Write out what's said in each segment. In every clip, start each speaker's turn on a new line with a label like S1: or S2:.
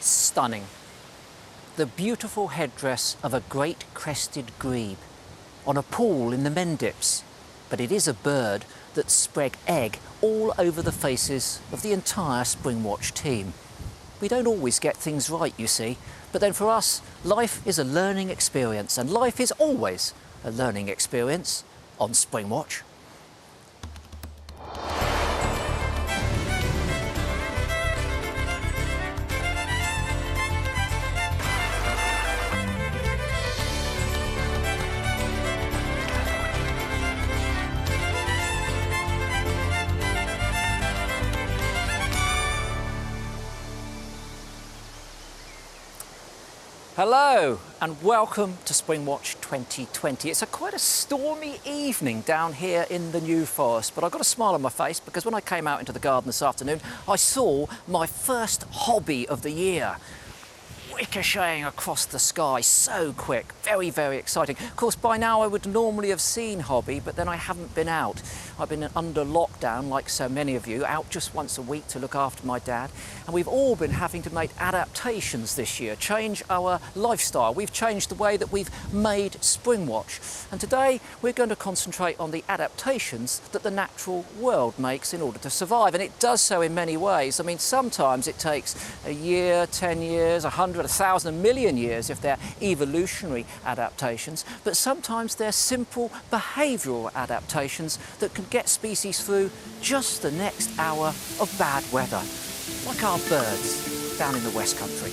S1: Stunning. The beautiful headdress of a great crested grebe on a pool in the Mendips. But it is a bird that spread egg all over the faces of the entire Springwatch team. We don't always get things right, you see, but then for us, life is a learning experience, and life is always a learning experience on Springwatch. Hello and welcome to Springwatch 2020. It's quite a stormy evening down here in the New Forest, but I've got a smile on my face because when I came out into the garden this afternoon, I saw my first hobby of the year. Ricocheting across the sky so quick, very, very exciting. Of course, by now I would normally have seen Hobby, but then I haven't been out. I've been under lockdown, like so many of you, out just once a week to look after my dad. And we've all been having to make adaptations this year, change our lifestyle. We've changed the way that we've made Springwatch. And today we're going to concentrate on the adaptations that the natural world makes in order to survive. And it does so in many ways. I mean, sometimes it takes a year, 10 years, 100, 1,000, a million years if they're evolutionary adaptations, but sometimes they're simple behavioural adaptations that can get species through just the next hour of bad weather, like our birds down in the West Country.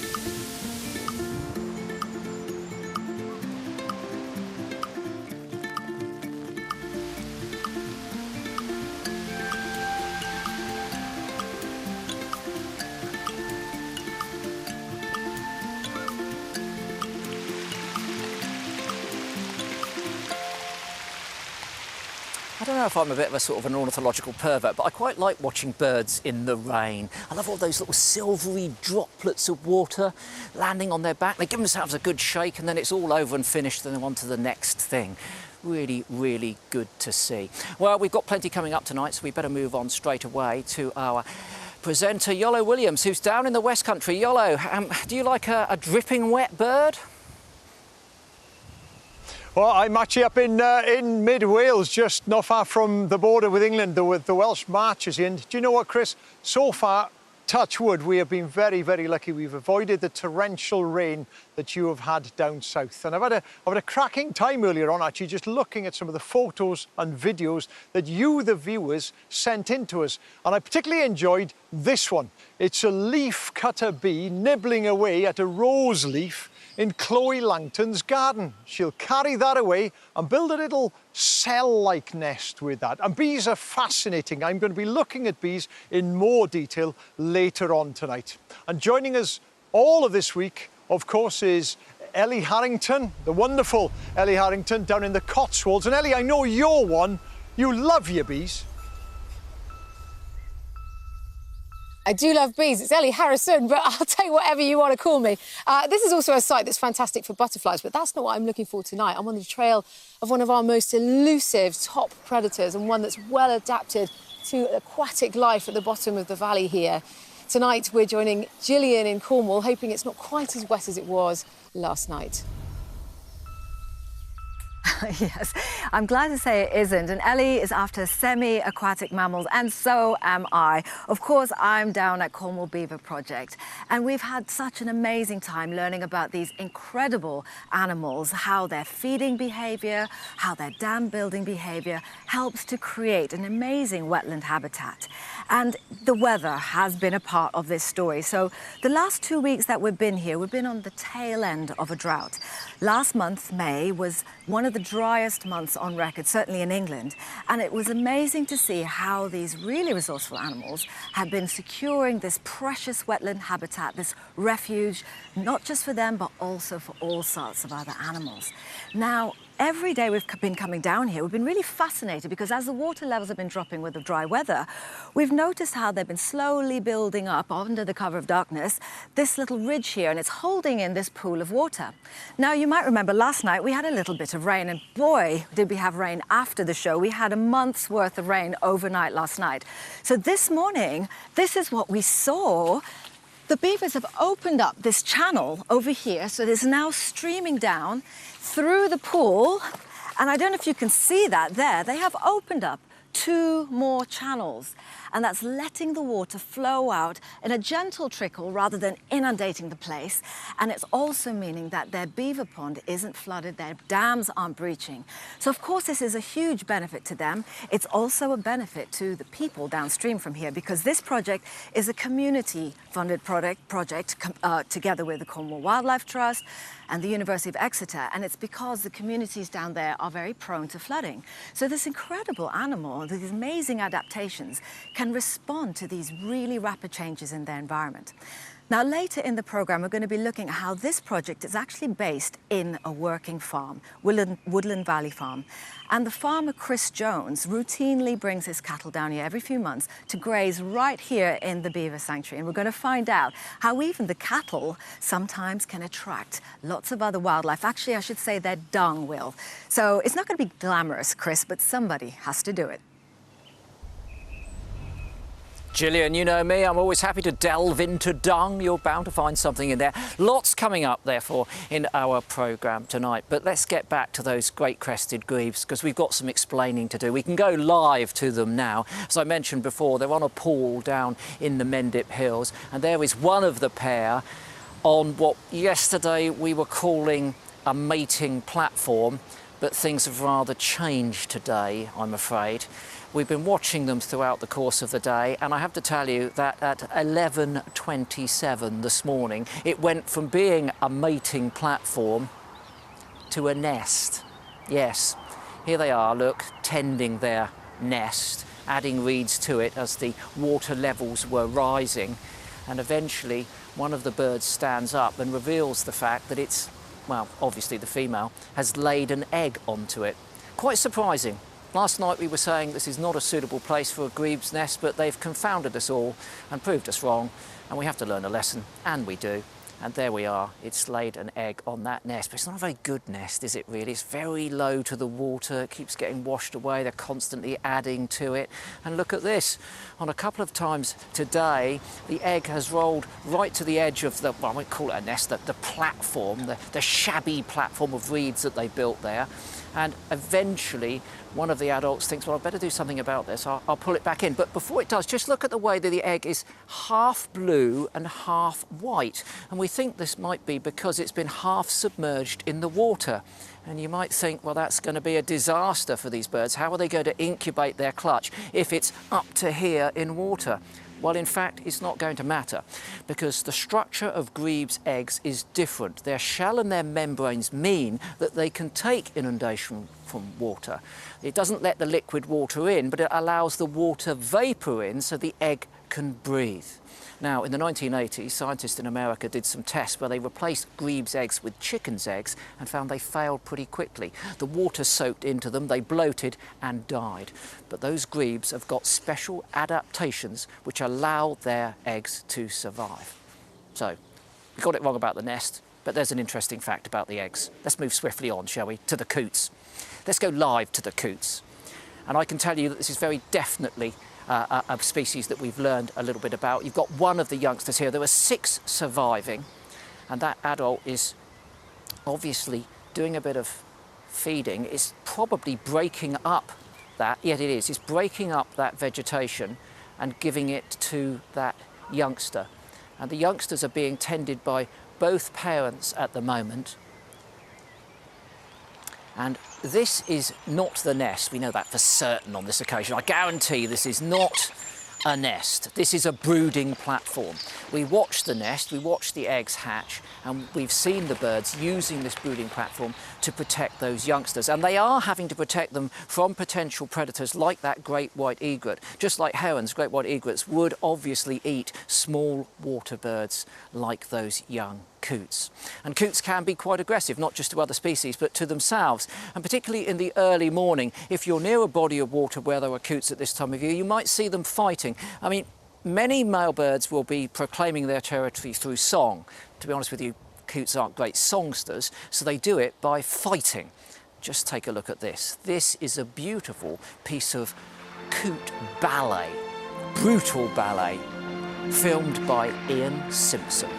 S1: I don't know if I'm a bit of a sort of an ornithological pervert, but I quite like watching birds in the rain. I love all those little silvery droplets of water landing on their back. They give themselves a good shake and then it's all over and finished and then on to the next thing. Really, really good to see. Well, we've got plenty coming up tonight, so we better move on straight away to our presenter, Yolo Williams, who's down in the West Country. Yolo, do you like a dripping wet bird?
S2: Well, I'm actually up in mid-Wales, just not far from the border with England, with the Welsh Marches in. Do you know what, Chris? So far, touch wood, we have been very, very lucky. We've avoided the torrential rain that you have had down south. And I've had a cracking time earlier on, actually, just looking at some of the photos and videos that you, the viewers, sent in to us. And I particularly enjoyed this one. It's a leaf cutter bee nibbling away at a rose leaf in Chloe Langton's garden. She'll carry that away and build a little cell-like nest with that. And bees are fascinating. I'm going to be looking at bees in more detail later on tonight. And joining us all of this week, of course, is Ellie Harrington, the wonderful Ellie Harrington down in the Cotswolds. And Ellie, I know you're one. You love your bees.
S3: I do love bees. It's Ellie Harrison, but I'll take whatever you want to call me. This is also a site that's fantastic for butterflies, but that's not what I'm looking for tonight. I'm on the trail of one of our most elusive top predators and one that's well adapted to aquatic life at the bottom of the valley here. Tonight, we're joining Gillian in Cornwall, hoping it's not quite as wet as it was last night.
S4: Yes, I'm glad to say it isn't. And Ellie is after semi-aquatic mammals, and so am I. Of course, I'm down at Cornwall Beaver Project, and we've had such an amazing time learning about these incredible animals, how their feeding behaviour, how their dam building behaviour helps to create an amazing wetland habitat. And the weather has been a part of this story. So the last 2 weeks that we've been here, we've been on the tail end of a drought. Last month, May, was one of the driest months on record, certainly in England. And it was amazing to see how these really resourceful animals have been securing this precious wetland habitat, this refuge, not just for them, but also for all sorts of other animals. Now, every day we've been coming down here, we've been really fascinated because as the water levels have been dropping with the dry weather, we've noticed how they've been slowly building up under the cover of darkness, this little ridge here, and it's holding in this pool of water. Now, you might remember last night we had a little bit of rain, and boy, did we have rain after the show. We had a month's worth of rain overnight last night. So this morning, this is what we saw. The beavers have opened up this channel over here, so it's now streaming down through the pool. And I don't know if you can see that there. They have opened up 2 more channels, and that's letting the water flow out in a gentle trickle rather than inundating the place. And it's also meaning that their beaver pond isn't flooded, their dams aren't breaching. So of course this is a huge benefit to them. It's also a benefit to the people downstream from here, because this project is a community-funded project together with the Cornwall Wildlife Trust and the University of Exeter, and it's because the communities down there are very prone to flooding. So this incredible animal, these amazing adaptations, can respond to these really rapid changes in their environment. Now, later in the program, we're going to be looking at how this project is actually based in a working farm, Woodland Valley Farm. And the farmer, Chris Jones, routinely brings his cattle down here every few months to graze right here in the beaver sanctuary. And we're going to find out how even the cattle sometimes can attract lots of other wildlife. Actually, I should say their dung will. So it's not going to be glamorous, Chris, but somebody has to do it.
S1: Gillian, you know me, I'm always happy to delve into dung. You're bound to find something in there. Lots coming up, therefore, in our programme tonight. But let's get back to those great crested grebes, because we've got some explaining to do. We can go live to them now. As I mentioned before, they're on a pool down in the Mendip Hills, and there is one of the pair on what yesterday we were calling a mating platform, but things have rather changed today, I'm afraid. We've been watching them throughout the course of the day, and I have to tell you that at 11:27 this morning, it went from being a mating platform to a nest. Yes, here they are, look, tending their nest, adding reeds to it as the water levels were rising. And eventually, one of the birds stands up and reveals the fact that it's, well, obviously the female, has laid an egg onto it. Quite surprising. Last night we were saying this is not a suitable place for a grebe's nest, but they've confounded us all and proved us wrong, and we have to learn a lesson, and we do. And there we are, it's laid an egg on that nest, but it's not a very good nest, is it really? It's very low to the water, it keeps getting washed away, they're constantly adding to it. And look at this, on a couple of times today, the egg has rolled right to the edge of the, well, I won't call it a nest, the platform, the shabby platform of reeds that they built there. And eventually, one of the adults thinks, well, I'd better do something about this. I'll pull it back in. But before it does, just look at the way that the egg is half blue and half white. And we think this might be because it's been half submerged in the water. And you might think, well, that's going to be a disaster for these birds. How are they going to incubate their clutch if it's up to here in water? Well, in fact, it's not going to matter, because the structure of grebe's eggs is different. Their shell and their membranes mean that they can take inundation from water. It doesn't let the liquid water in, but it allows the water vapour in so the egg can breathe. Now, in the 1980s, scientists in America did some tests where they replaced grebe's eggs with chicken's eggs and found they failed pretty quickly. The water soaked into them, they bloated and died. But those grebes have got special adaptations which allow their eggs to survive. So, we got it wrong about the nest, but there's an interesting fact about the eggs. Let's move swiftly on, shall we, to the coots. Let's go live to the coots. And I can tell you that this is very definitely a species that we've learned a little bit about. You've got one of the youngsters here. There were 6 surviving, and that adult is obviously doing a bit of feeding. It's probably breaking up that, yet it is, it's breaking up that vegetation and giving it to that youngster. And the youngsters are being tended by both parents at the moment. And this is not the nest. We know that for certain on this occasion. I guarantee this is not a nest. This is a brooding platform. We watch the nest, we watch the eggs hatch, and we've seen the birds using this brooding platform to protect those youngsters. And they are having to protect them from potential predators like that great white egret. Just like herons, great white egrets would obviously eat small water birds like those young coots. And coots can be quite aggressive, not just to other species, but to themselves. And particularly in the early morning, if you're near a body of water where there are coots at this time of year, you might see them fighting. I mean, many male birds will be proclaiming their territory through song. To be honest with you, coots aren't great songsters, so they do it by fighting. Just take a look at this. This is a beautiful piece of coot ballet, brutal ballet. filmed by Ian Simpson.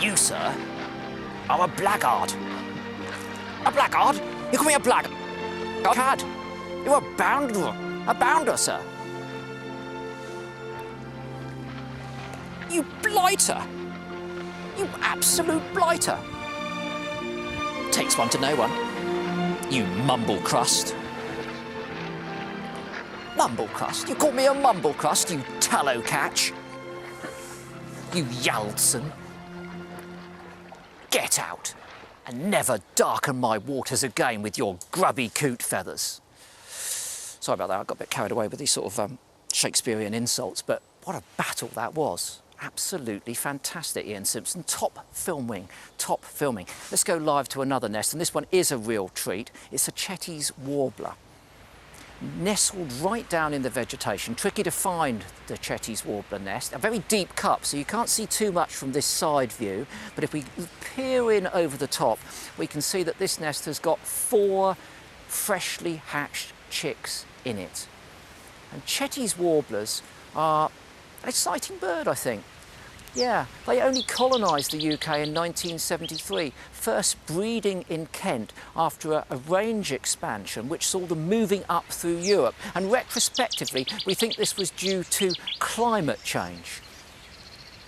S1: You, sir, are a blackguard. A blackguard? You call me a blackguard? Cad. You're a bounder, sir. You blighter. You absolute blighter. Takes one to know one. You mumble crust. Mumble crust? You call me a mumble crust, you tallow catch? You Yaldson. Get out and never darken my waters again with your grubby coot feathers. Sorry about that, I got a bit carried away with these sort of Shakespearean insults, but what a battle that was. Absolutely fantastic, Ian Simpson. Top filming. Let's go live to another nest, and this one is a real treat. It's a Chetty's warbler. Nestled right down in the vegetation. Tricky to find the Chetty's warbler nest. A very deep cup, so you can't see too much from this side view, but if we peer in over the top, we can see that this nest has got 4 freshly hatched chicks in it. And Chetty's warblers are an exciting bird, I think. Yeah, they only colonised the UK in 1973, first breeding in Kent after a range expansion which saw them moving up through Europe. And retrospectively, we think this was due to climate change.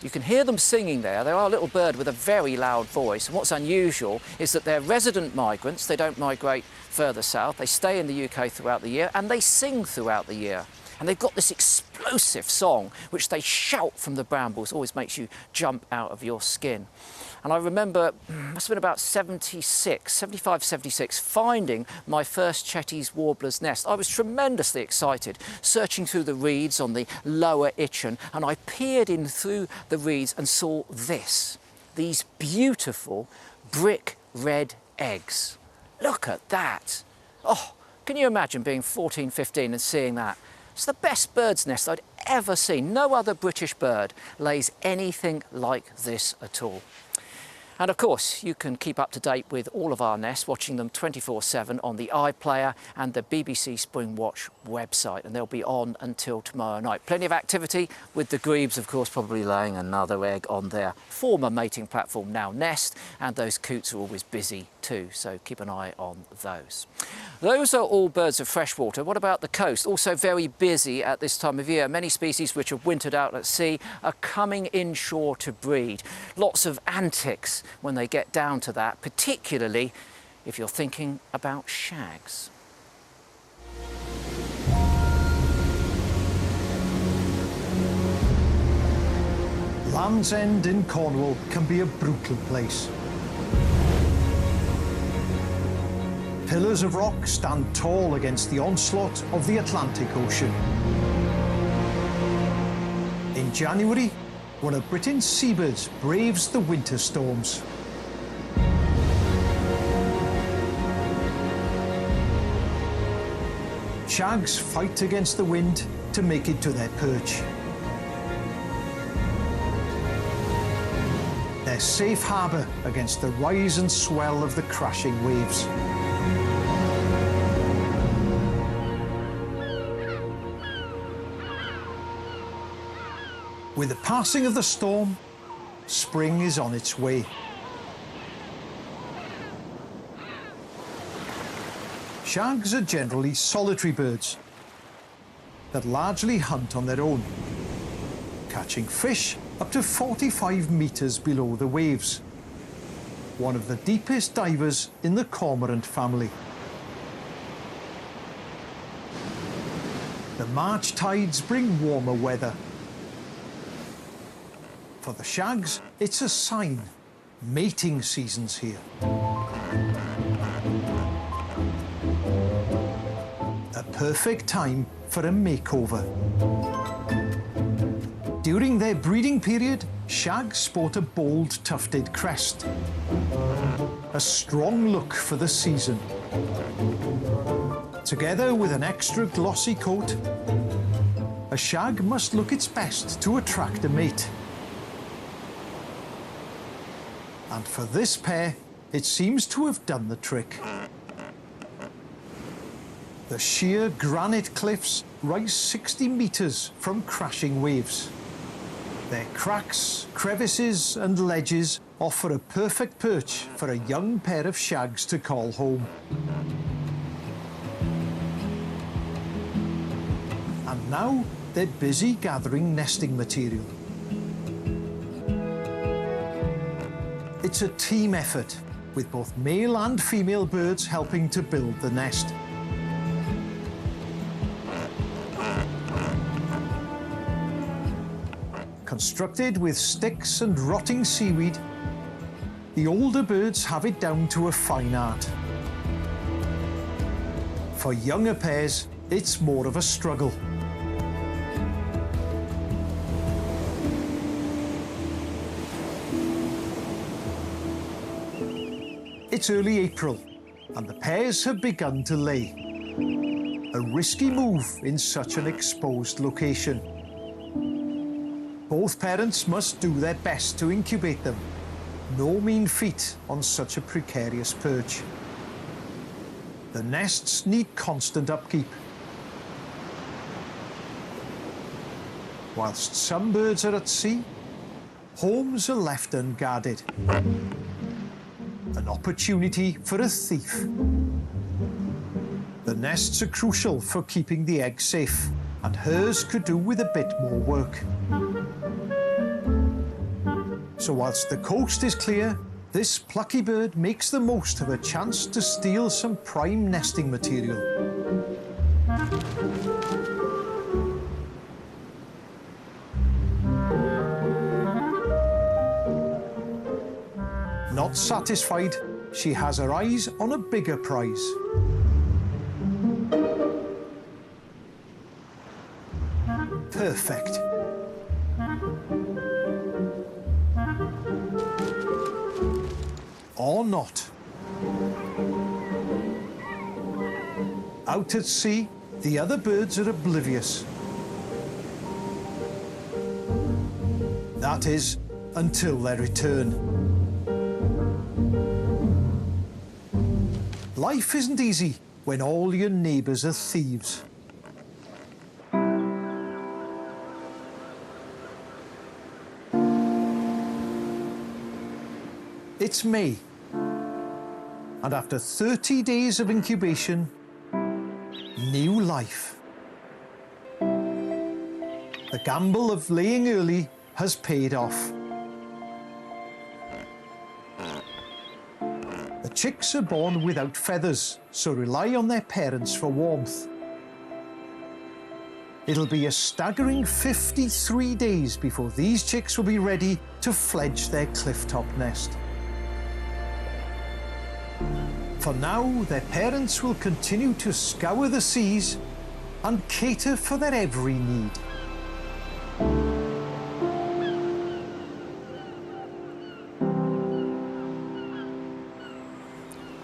S1: You can hear them singing there. They are a little bird with a very loud voice. And what's unusual is that they're resident migrants. They don't migrate further south. They stay in the UK throughout the year and they sing throughout the year. And they've got this explosive song which they shout from the brambles, always makes you jump out of your skin. And I remember, must have been about 75, 76, finding my first Chetty's warbler's nest. I was tremendously excited, searching through the reeds on the lower Itchen, and I peered in through the reeds and saw these beautiful brick red eggs. Look at that. Oh, can you imagine being 14, 15 and seeing that? It's the best bird's nest I'd ever seen. No other British bird lays anything like this at all. And of course, you can keep up to date with all of our nests, watching them 24/7 on the iPlayer and the BBC Springwatch website, and they'll be on until tomorrow night. Plenty of activity with the grebes, of course, probably laying another egg on their former mating platform, now nest, and those coots are always busy too, so keep an eye on those. Those are all birds of freshwater. What about the coast? Also very busy at this time of year. Many species which have wintered out at sea are coming inshore to breed. Lots of antics when they get down to that, particularly if you're thinking about shags.
S2: Land's End in Cornwall can be a brutal place. Pillars of rock stand tall against the onslaught of the Atlantic Ocean. In January, one of Britain's seabirds braves the winter storms. Shags fight against the wind to make it to their perch. Their safe harbour against the rise and swell of the crashing waves. With the passing of the storm, spring is on its way. Shags are generally solitary birds that largely hunt on their own, catching fish up to 45 metres below the waves, one of the deepest divers in the cormorant family. The March tides bring warmer weather. For the shags, it's a sign. Mating season's here. A perfect time for a makeover. During their breeding period, shags sport a bold tufted crest. A strong look for the season. Together with an extra glossy coat, a shag must look its best to attract a mate. And for this pair, it seems to have done the trick. The sheer granite cliffs rise 60 metres from crashing waves. Their cracks, crevices and ledges offer a perfect perch for a young pair of shags to call home. And now they're busy gathering nesting material. It's a team effort, with both male and female birds helping to build the nest. Constructed with sticks and rotting seaweed, the older birds have it down to a fine art. For younger pairs, it's more of a struggle. It's early April, and the pairs have begun to lay. A risky move in such an exposed location. Both parents must do their best to incubate them. No mean feat on such a precarious perch. The nests need constant upkeep. Whilst some birds are at sea, homes are left unguarded. An opportunity for a thief. The nests are crucial for keeping the eggs safe, and hers could do with a bit more work. So whilst the coast is clear, this plucky bird makes the most of a chance to steal some prime nesting material. Not satisfied, she has her eyes on a bigger prize. Perfect. Or not. Out at sea, the other birds are oblivious. That is, until their return. Life isn't easy when all your neighbours are thieves. It's May, and after 30 days of incubation, new life. The gamble of laying early has paid off. The chicks are born without feathers, so rely on their parents for warmth. It'll be a staggering 53 days before these chicks will be ready to fledge their clifftop nest. For now, their parents will continue to scour the seas and cater for their every need.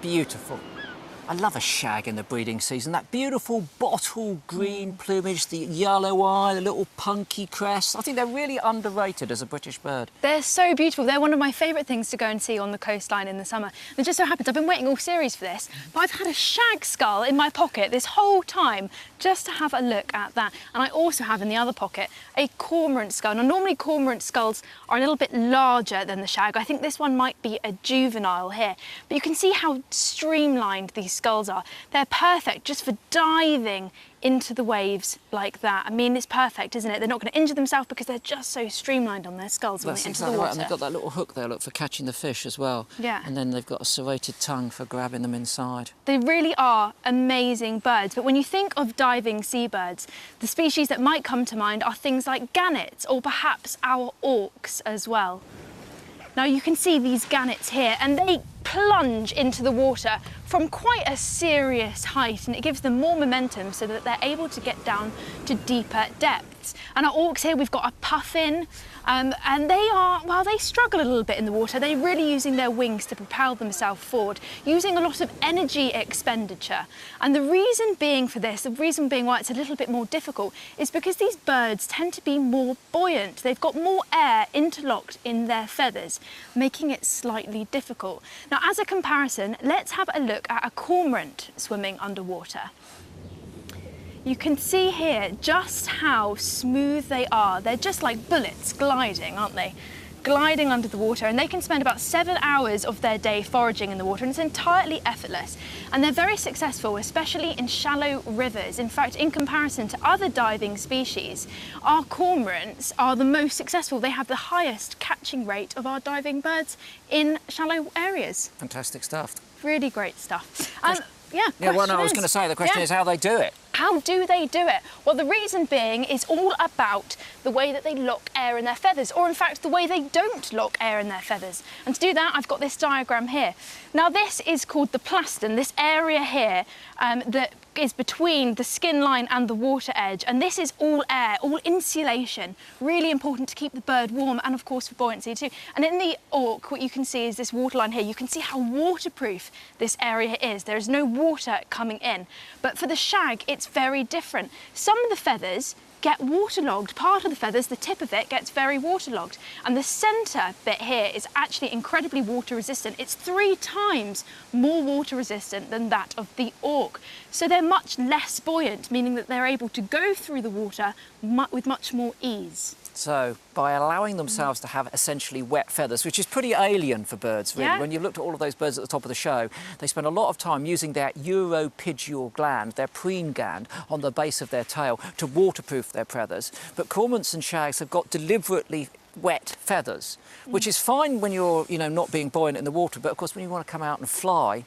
S1: Beautiful. I love a shag in the breeding season. That beautiful bottle green plumage, the yellow eye, the little punky crest. I think they're really underrated as a British bird.
S5: They're so beautiful. They're one of my favourite things to go and see on the coastline in the summer. And it just so happens I've been waiting all series for this, but I've had a shag skull in my pocket this whole time just to have a look at that. And I also have in the other pocket a cormorant skull. Now, normally cormorant skulls are a little bit larger than the shag. I think this one might be a juvenile here. But you can see how streamlined these skulls are. They're perfect just for diving into the waves like that. I mean, it's perfect, isn't it? They're not going to injure themselves because they're just so streamlined on their skulls when they enter the water. Right. And they've got that little hook there, look, for catching the fish as well. Yeah. And then they've got a serrated tongue for grabbing them inside. They really are amazing birds. But when you think of diving seabirds, the species that might come to mind are things like gannets or perhaps our auks as well. Now you can see these gannets here, and they plunge into the water from quite a serious height, and it gives them more momentum so that they're able to get down to deeper depths. And our auks here, we've got a puffin, and they are, well, they struggle a little bit in the water. They're really using their wings to propel themselves forward, using a lot of energy expenditure. And the reason being for this, the reason being why it's a little bit more difficult, is because these birds tend to be more buoyant. They've got more air interlocked in their feathers, making it slightly difficult. Now, as a comparison, let's have a look at a cormorant swimming underwater. You can see here just how smooth they are. They're just like bullets gliding, aren't they? Gliding under the water, and they can spend about 7 hours of their day foraging in the water, and it's entirely effortless. And they're very successful, especially in shallow rivers. In fact, in comparison to other diving species, our cormorants are the most successful. They have the highest catching rate of our diving birds in shallow areas.
S1: Fantastic stuff.
S5: Really great stuff.
S1: Well, no, I was going to say, the question is how they do it.
S5: How do they do it? Well, the reason being is all about the way that they lock air in their feathers, or in fact, the way they don't lock air in their feathers. And to do that, I've got this diagram here. Now, this is called the plastron, this area here that is between the skin line and the water edge. And this is all air, all insulation, really important to keep the bird warm and, of course, for buoyancy too. And in the auk, what you can see is this waterline here. You can see how waterproof this area is. There is no water coming in. But for the shag, it's very different. Some of the feathers get waterlogged. Part of the feathers, the tip of it, gets very waterlogged. And the centre bit here is actually incredibly water resistant. It's 3 times more water resistant than that of the auk. So they're much less buoyant, meaning that they're able to go through the water with much more ease.
S1: So, by allowing themselves to have essentially wet feathers, which is pretty alien for birds, really.
S5: Yeah.
S1: When you looked at all of those birds at the top of the show, they spend a lot of time using their uropygial gland, their preen gland, on the base of their tail to waterproof their feathers. But cormorants and shags have got deliberately wet feathers, which is fine when you're, not being buoyant in the water, but of course when you want to come out and fly,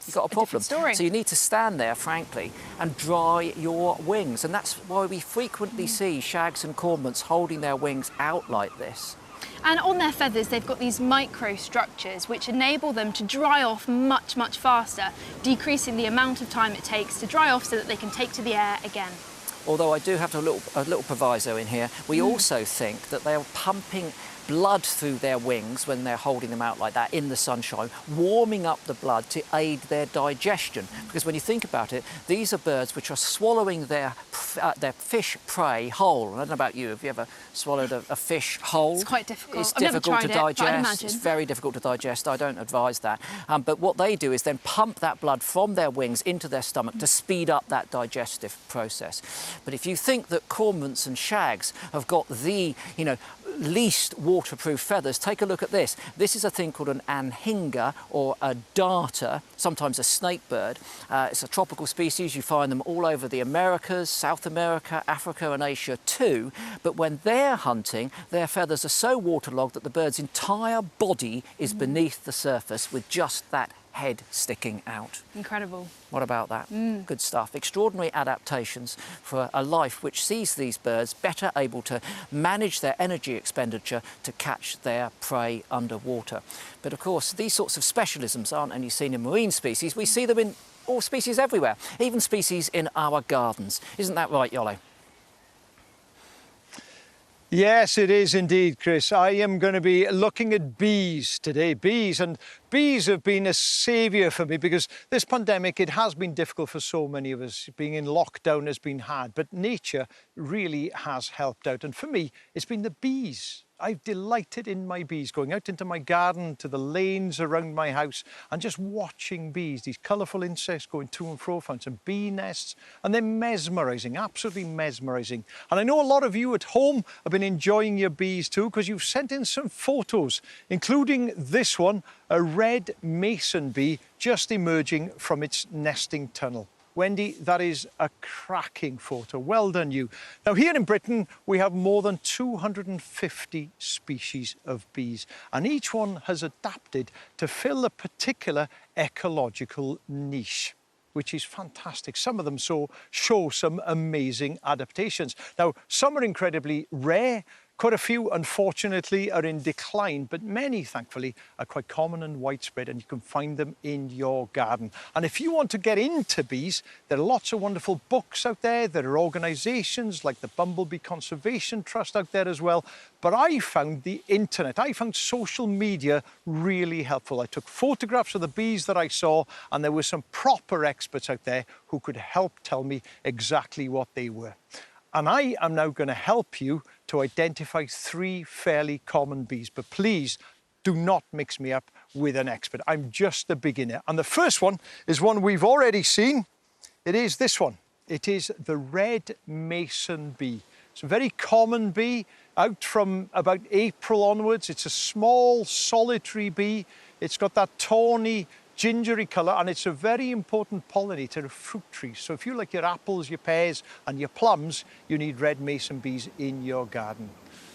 S1: you've got a problem.
S5: Story.
S1: So you need to stand there, frankly, and dry your wings. And that's why we frequently see shags and cormorants holding their wings out like this.
S5: And on their feathers, they've got these microstructures which enable them to dry off much, much faster, decreasing the amount of time it takes to dry off so that they can take to the air again.
S1: Although I do have a little proviso in here, we also think that they are pumping blood through their wings when they're holding them out like that in the sunshine, warming up the blood to aid their digestion. Because when you think about it, these are birds which are swallowing their fish prey whole. I don't know about you, have you ever swallowed a fish whole?
S5: It's quite difficult.
S1: It's
S5: I've never
S1: difficult
S5: tried
S1: to
S5: it, but I'd
S1: digest.
S5: imagine.
S1: It's very difficult to digest. I don't advise that. But what they do is then pump that blood from their wings into their stomach to speed up that digestive process. But if you think that cormorants and shags have got the, least waterproof feathers, take a look at this. This is a thing called an anhinga or a darter, sometimes a snake bird. It's a tropical species. You find them all over the Americas, South America, Africa and Asia too. But when they're hunting, their feathers are so waterlogged that the bird's entire body is beneath the surface with just that head sticking out.
S5: Incredible.
S1: What about that? Good stuff. Extraordinary adaptations for a life which sees these birds better able to manage their energy expenditure to catch their prey underwater. But of course, these sorts of specialisms aren't only seen in marine species, we see them in all species everywhere, even species in our gardens. Isn't that right, Yolo?
S2: Yes, it is indeed, Chris. I am going to be looking at bees today. Bees have been a saviour for me because this pandemic, it has been difficult for so many of us. Being in lockdown has been hard, but nature really has helped out. And for me, it's been the bees. I've delighted in my bees, going out into my garden, to the lanes around my house, and just watching bees, these colourful insects going to and fro, found some bee nests, and they're mesmerising, absolutely mesmerising. And I know a lot of you at home have been enjoying your bees too, because you've sent in some photos, including this one, a red mason bee just emerging from its nesting tunnel. Wendy, that is a cracking photo. Well done, you. Now, here in Britain, we have more than 250 species of bees, and each one has adapted to fill a particular ecological niche, which is fantastic. Some of them show some amazing adaptations. Now, some are incredibly rare. Quite a few, unfortunately, are in decline, but many, thankfully, are quite common and widespread, and you can find them in your garden. And if you want to get into bees, there are lots of wonderful books out there. There are organisations like the Bumblebee Conservation Trust out there as well. But I found the internet, I found social media really helpful. I took photographs of the bees that I saw, and there were some proper experts out there who could help tell me exactly what they were. And I am now going to help you to identify 3 fairly common bees. But please do not mix me up with an expert. I'm just a beginner. And the first one is one we've already seen. It is this one. It is the red mason bee. It's a very common bee, out from about April onwards. It's a small, solitary bee. It's got that tawny, gingery colour, and it's a very important pollinator of fruit trees. So if you like your apples, your pears and your plums, you need red mason bees in your garden.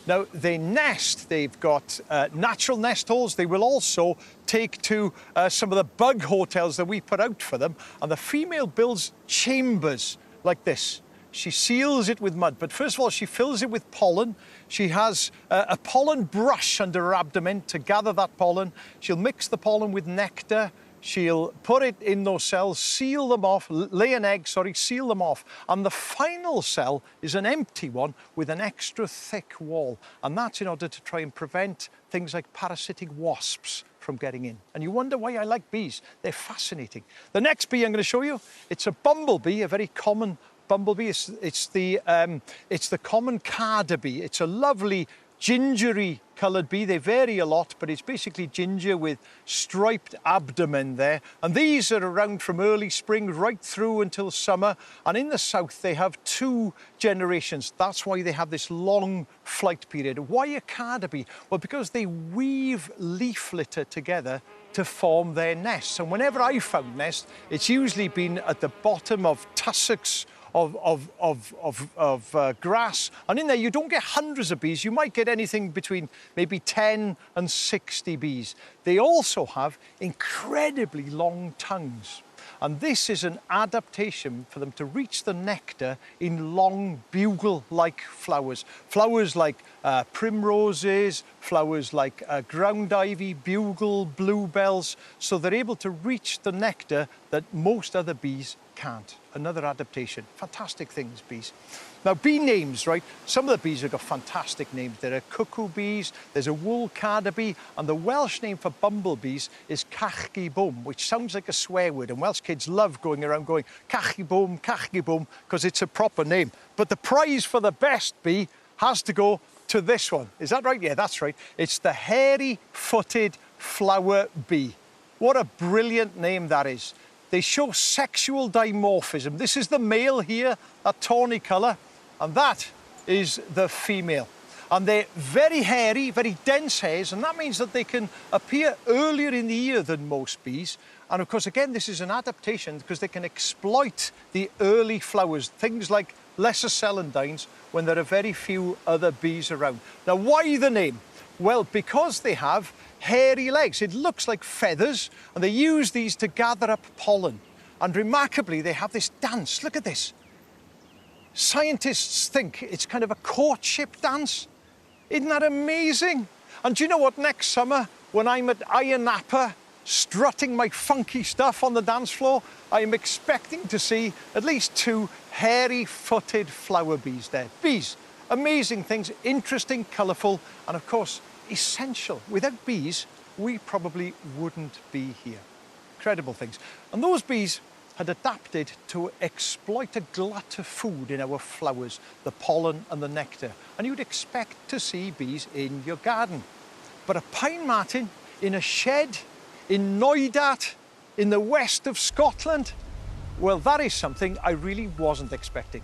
S2: Now, they nest, they've got natural nest holes. They will also take to some of the bug hotels that we put out for them. And the female builds chambers like this. She seals it with mud, but first of all, she fills it with pollen. She has a pollen brush under her abdomen to gather that pollen. She'll mix the pollen with nectar. She'll put it in those cells, seal them off, lay an egg, seal them off. And the final cell is an empty one with an extra thick wall. And that's in order to try and prevent things like parasitic wasps from getting in. And you wonder why I like bees. They're fascinating. The next bee I'm going to show you, it's a bumblebee, a very common bumblebee. It's the common carder bee. It's a lovely gingery coloured bee. They vary a lot, but it's basically ginger with striped abdomen there. And these are around from early spring right through until summer. And in the south, they have 2 generations. That's why they have this long flight period. Why a carder bee? Well, because they weave leaf litter together to form their nests. And whenever I found nests, it's usually been at the bottom of tussocks of grass, and in there you don't get hundreds of bees. You might get anything between maybe 10 and 60 bees. They also have incredibly long tongues, and this is an adaptation for them to reach the nectar in long bugle-like flowers. Flowers like primroses, flowers like ground ivy, bugle, bluebells, so they're able to reach the nectar that most other bees can't. Another adaptation. Fantastic things, bees. Now, bee names, right? Some of the bees have got fantastic names. There are cuckoo bees, there's a wool carder bee, and the Welsh name for bumblebees is cachgi bwm, which sounds like a swear word, and Welsh kids love going around going cachgi bwm, because it's a proper name. But the prize for the best bee has to go to this one. Is that right? Yeah, that's right. It's the hairy-footed flower bee. What a brilliant name that is. They show sexual dimorphism. This is the male here, that tawny colour, and that is the female. And they're very hairy, very dense hairs, and that means that they can appear earlier in the year than most bees. And of course, again, this is an adaptation because they can exploit the early flowers, things like lesser celandines, when there are very few other bees around. Now, why the name? Well, because they have hairy legs. It looks like feathers, and they use these to gather up pollen. And remarkably, they have this dance. Look at this. Scientists think it's kind of a courtship dance. Isn't that amazing? And do you know what? Next summer, when I'm at Ayia Napa, strutting my funky stuff on the dance floor, I am expecting to see at least 2 hairy-footed flower bees there. Bees, amazing things, interesting, colourful, and of course, essential. Without bees, we probably wouldn't be here. Incredible things. And those bees had adapted to exploit a glut of food in our flowers, the pollen and the nectar. And you'd expect to see bees in your garden. But a pine martin in a shed in Knoydart in the west of Scotland, well, that is something I really wasn't expecting.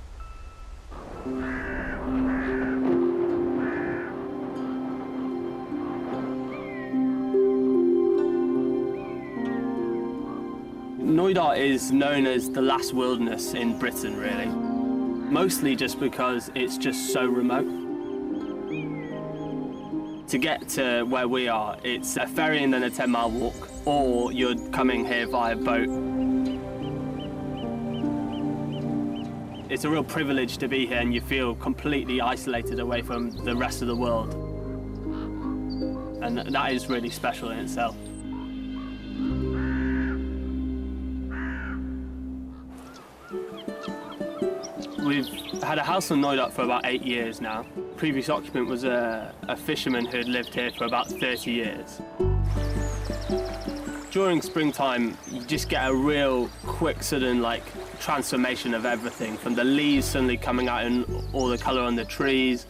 S6: Knoydart is known as the last wilderness in Britain, really. Mostly just because it's just so remote. To get to where we are, it's a ferry and then a 10-mile walk, or you're coming here via boat. It's a real privilege to be here, and you feel completely isolated away from the rest of the world. And that is really special in itself. We've had a house on Knoydart for about 8 years now. Previous occupant was a fisherman who had lived here for about 30 years. During springtime, you just get a real quick, sudden, transformation of everything, from the leaves suddenly coming out in all the colour on the trees.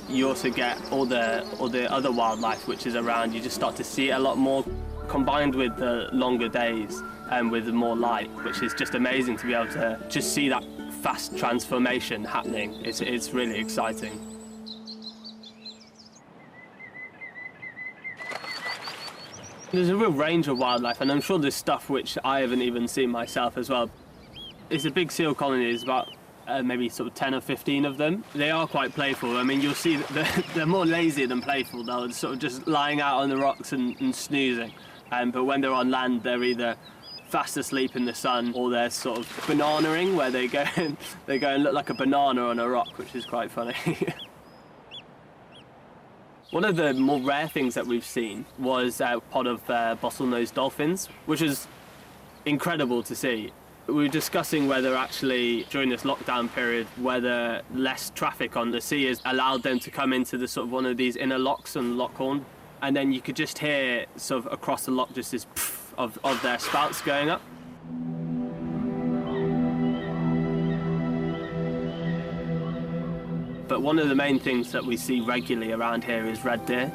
S6: You also get all the other wildlife which is around. You just start to see it a lot more, combined with the longer days and with more light, which is just amazing to be able to just see that fast transformation happening. It's really exciting. There's a real range of wildlife, and I'm sure there's stuff which I haven't even seen myself as well. It's a big seal colony. There's about maybe sort of 10 or 15 of them. They are quite playful. I mean, you'll see that they're more lazy than playful. They're sort of just lying out on the rocks and snoozing. But when they're on land, they're either fast asleep in the sun, or they're sort of bananaing, where they go and look like a banana on a rock, which is quite funny. One of the more rare things that we've seen was a pod of bottlenose dolphins, which is incredible to see. We were discussing whether actually during this lockdown period, whether less traffic on the sea has allowed them to come into the sort of one of these inner locks and lock horn, and then you could just hear sort of across the lock just this pff of their spouts going up. But one of the main things that we see regularly around here is red deer.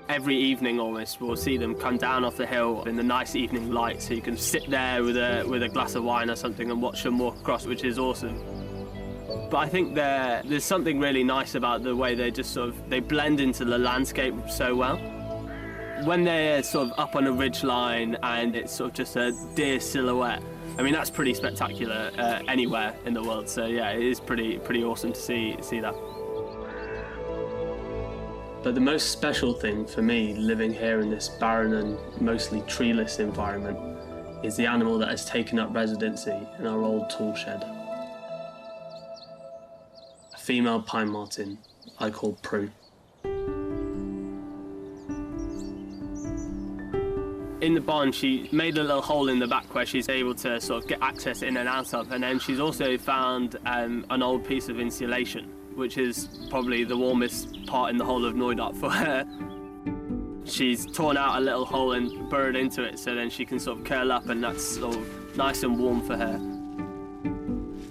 S6: Every evening almost we'll see them come down off the hill in the nice evening light, so you can sit there with a glass of wine or something and watch them walk across, which is awesome. But I think there's something really nice about the way they blend into the landscape so well. When they're sort of up on a ridge line and it's sort of just a deer silhouette, I mean, that's pretty spectacular anywhere in the world. So yeah, it is pretty awesome to see that. But the most special thing for me, living here in this barren and mostly treeless environment, is the animal that has taken up residency in our old tool shed. A female pine marten I call Prue. In the barn, she made a little hole in the back where she's able to sort of get access in and out of, and then she's also found an old piece of insulation, which is probably the warmest part in the whole of Knoydart for her. She's torn out a little hole and burrowed into it, so then she can sort of curl up, and that's sort of nice and warm for her.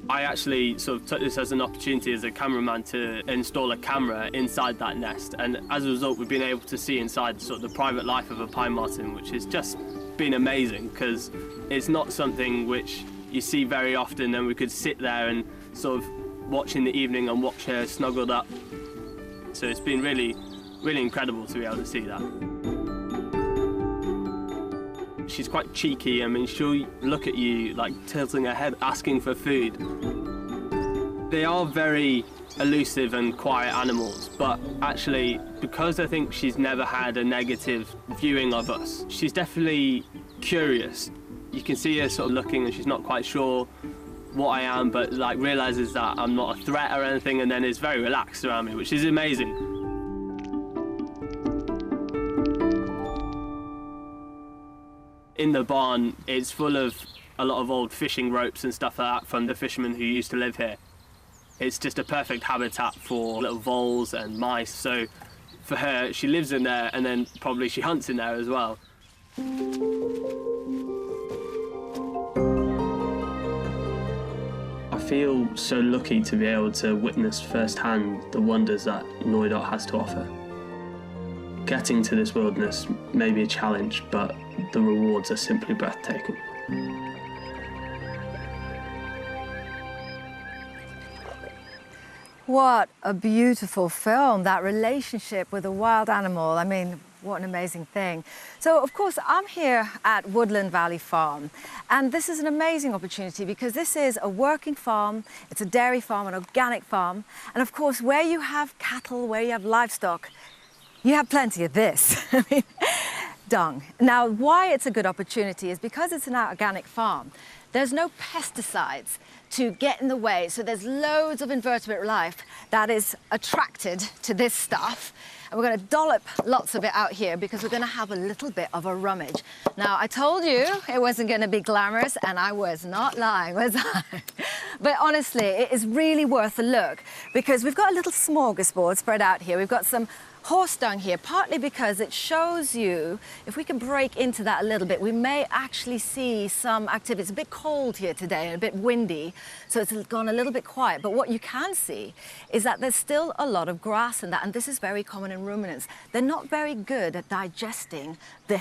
S6: I actually sort of took this as an opportunity as a cameraman to install a camera inside that nest, and as a result we've been able to see inside sort of the private life of a pine marten, which has just been amazing, because it's not something which you see very often, and we could sit there and sort of watch in the evening and watch her snuggled up. So it's been really, really incredible to be able to see that. She's quite cheeky. I mean, she'll look at you like tilting her head, asking for food. They are very elusive and quiet animals, but actually, because I think she's never had a negative viewing of us, she's definitely curious. You can see her sort of looking, and she's not quite sure what I am, but like realizes that I'm not a threat or anything, and then is very relaxed around me, which is amazing. In the barn, it's full of a lot of old fishing ropes and stuff like that from the fishermen who used to live here. It's just a perfect habitat for little voles and mice, so for her, she lives in there, and then probably she hunts in there as well. I feel so lucky to be able to witness firsthand the wonders that Knoydart has to offer. Getting to this wilderness may be a challenge, but the rewards are simply breathtaking.
S4: What a beautiful film, that relationship with a wild animal. I mean, what an amazing thing. So, of course, I'm here at Woodland Valley Farm, and this is an amazing opportunity because this is a working farm, it's a dairy farm, an organic farm, and of course, where you have cattle, where you have livestock, you have plenty of this. I mean, dung. Now, why it's a good opportunity is because it's an organic farm. There's no pesticides to get in the way, so there's loads of invertebrate life that is attracted to this stuff. And we're going to dollop lots of it out here because we're going to have a little bit of a rummage. Now, I told you it wasn't going to be glamorous, and I was not lying, was I? But honestly, it is really worth a look because we've got a little smorgasbord spread out here. We've got some horse dung here, partly because it shows you, if we can break into that a little bit, we may actually see some activity. It's a bit cold here today and a bit windy, so it's gone a little bit quiet. But what you can see is that there's still a lot of grass in that, and this is very common in ruminants. They're not very good at digesting the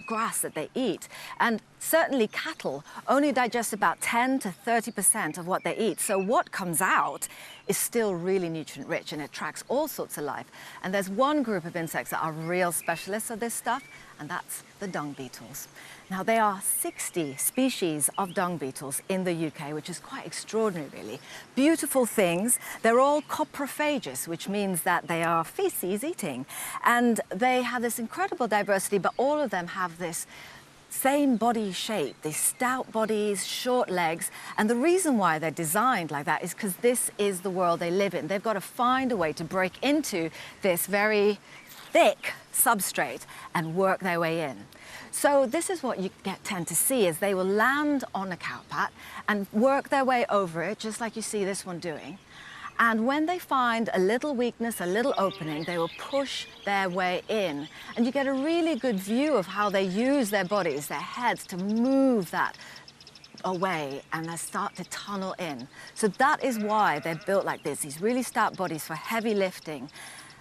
S4: grass that they eat. And certainly cattle only digest about 10 to 30% of what they eat. So what comes out is still really nutrient rich and attracts all sorts of life. And there's one group of insects that are real specialists of this stuff, and that's the dung beetles. Now, there are 60 species of dung beetles in the UK, which is quite extraordinary, really. Beautiful things. They're all coprophagous, which means that they are feces eating. And they have this incredible diversity, but all of them have this same body shape, these stout bodies, short legs. And the reason why they're designed like that is because this is the world they live in. They've got to find a way to break into this very thick substrate and work their way in. So this is what you tend to see, is they will land on a cowpat and work their way over it, just like you see this one doing. And when they find a little weakness, a little opening, they will push their way in. And you get a really good view of how they use their bodies, their heads, to move that away, and they start to tunnel in. So that is why they're built like this, these really stout bodies for heavy lifting.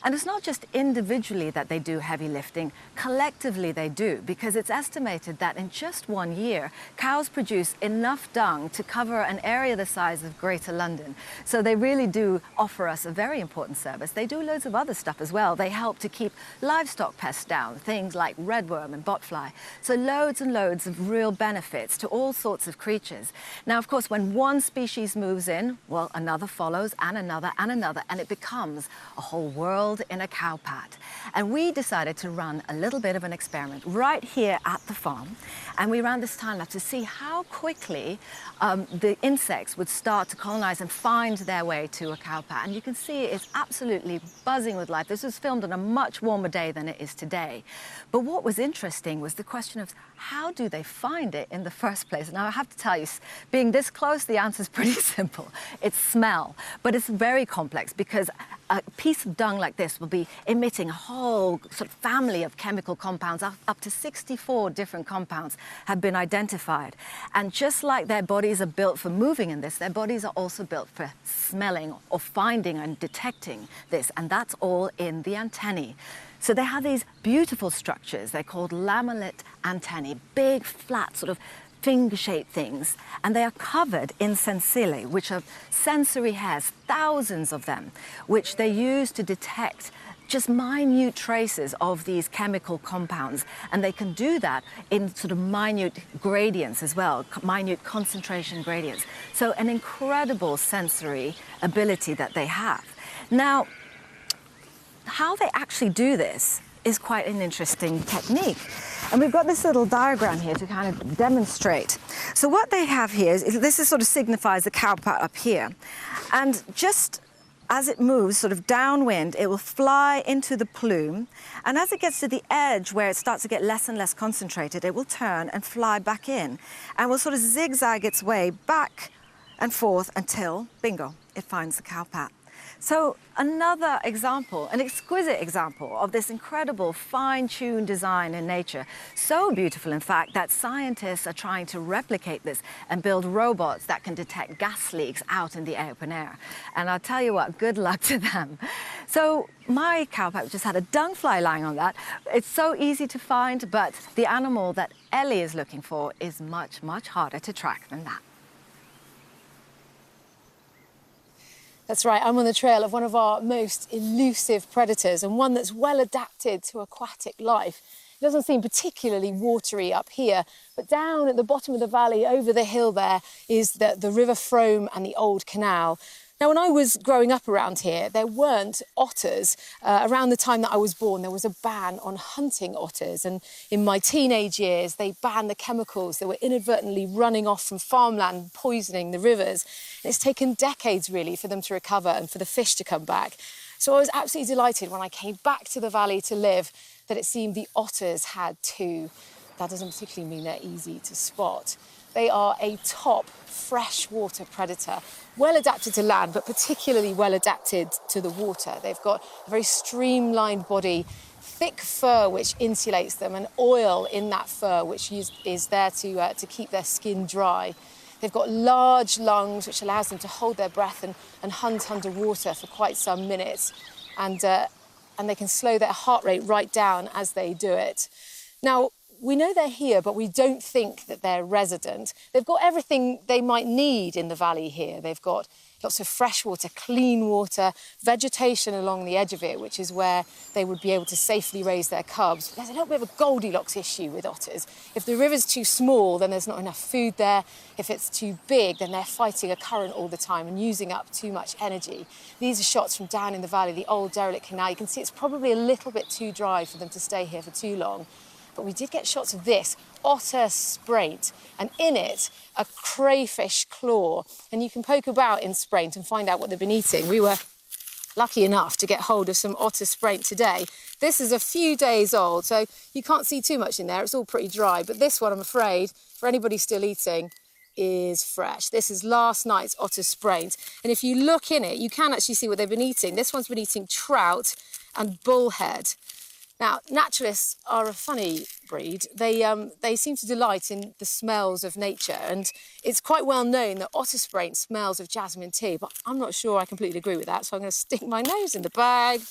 S4: And it's not just individually that they do heavy lifting, collectively they do, because it's estimated that in just 1 year, cows produce enough dung to cover an area the size of Greater London. So they really do offer us a very important service. They do loads of other stuff as well. They help to keep livestock pests down, things like redworm and botfly. So loads and loads of real benefits to all sorts of creatures. Now, of course, when one species moves in, well, another follows, and another, and it becomes a whole world in a cowpat. And we decided to run a little bit of an experiment right here at the farm. And we ran this time lapse to see how quickly the insects would start to colonize and find their way to a cowpat. And you can see it's absolutely buzzing with life. This was filmed on a much warmer day than it is today. But what was interesting was the question of how do they find it in the first place? Now, I have to tell you, being this close, the answer is pretty simple. It's smell. But it's very complex, because a piece of dung like this will be emitting a whole sort of family of chemical compounds. Up to 64 different compounds have been identified. And just like their bodies are built for moving in this, their bodies are also built for smelling or finding and detecting this. And that's all in the antennae. So they have these beautiful structures. They're called lamellate antennae, big, flat, sort of finger-shaped things, and they are covered in sensilla, which are sensory hairs, thousands of them, which they use to detect just minute traces of these chemical compounds. And they can do that in sort of minute gradients as well, minute concentration gradients. So an incredible sensory ability that they have. Now, how they actually do this is quite an interesting technique. And we've got this little diagram here to kind of demonstrate. So what they have here is, this is sort of signifies the cowpat up here. And just as it moves sort of downwind, it will fly into the plume. And as it gets to the edge where it starts to get less and less concentrated, it will turn and fly back in and will sort of zigzag its way back and forth until, bingo, it finds the cowpat. So another example, an exquisite example of this incredible fine-tuned design in nature. So beautiful, in fact, that scientists are trying to replicate this and build robots that can detect gas leaks out in the open air. And I'll tell you what, good luck to them. So my cowpat just had a dung fly lying on that. It's so easy to find, but the animal that Ellie is looking for is much, much harder to track than that.
S3: That's right, I'm on the trail of one of our most elusive predators, and one that's well adapted to aquatic life. It doesn't seem particularly watery up here, but down at the bottom of the valley, over the hill there, is the River Frome and the Old Canal. Now, when I was growing up around here, there weren't otters. Around the time that I was born, there was a ban on hunting otters. And in my teenage years, they banned the chemicals that were inadvertently running off from farmland, poisoning the rivers. And it's taken decades, really, for them to recover and for the fish to come back. So I was absolutely delighted when I came back to the valley to live that it seemed the otters had too. That doesn't particularly mean they're easy to spot. They are a top freshwater predator, well adapted to land, but particularly well adapted to the water. They've got a very streamlined body, thick fur which insulates them, and oil in that fur which is there to keep their skin dry. They've got large lungs which allows them to hold their breath and hunt underwater for quite some minutes, and they can slow their heart rate right down as they do it. Now, we know they're here, but we don't think that they're resident. They've got everything they might need in the valley here. They've got lots of fresh water, clean water, vegetation along the edge of it, which is where they would be able to safely raise their cubs. But there's a little bit of a Goldilocks issue with otters. If the river's too small, then there's not enough food there. If it's too big, then they're fighting a current all the time and using up too much energy. These are shots from down in the valley, the old derelict canal. You can see it's probably a little bit too dry for them to stay here for too long. But we did get shots of this otter spraint, and in it, a crayfish claw. And you can poke about in spraint and find out what they've been eating. We were lucky enough to get hold of some otter spraint today. This is a few days old, so you can't see too much in there. It's all pretty dry. But this one, I'm afraid, for anybody still eating, is fresh. This is last night's otter spraint. And if you look in it, you can actually see what they've been eating. This one's been eating trout and bullhead. Now, naturalists are a funny breed. They seem to delight in the smells of nature, and it's quite well known that otter spraint smells of jasmine tea, but I'm not sure I completely agree with that, so I'm going to stick my nose in the bag.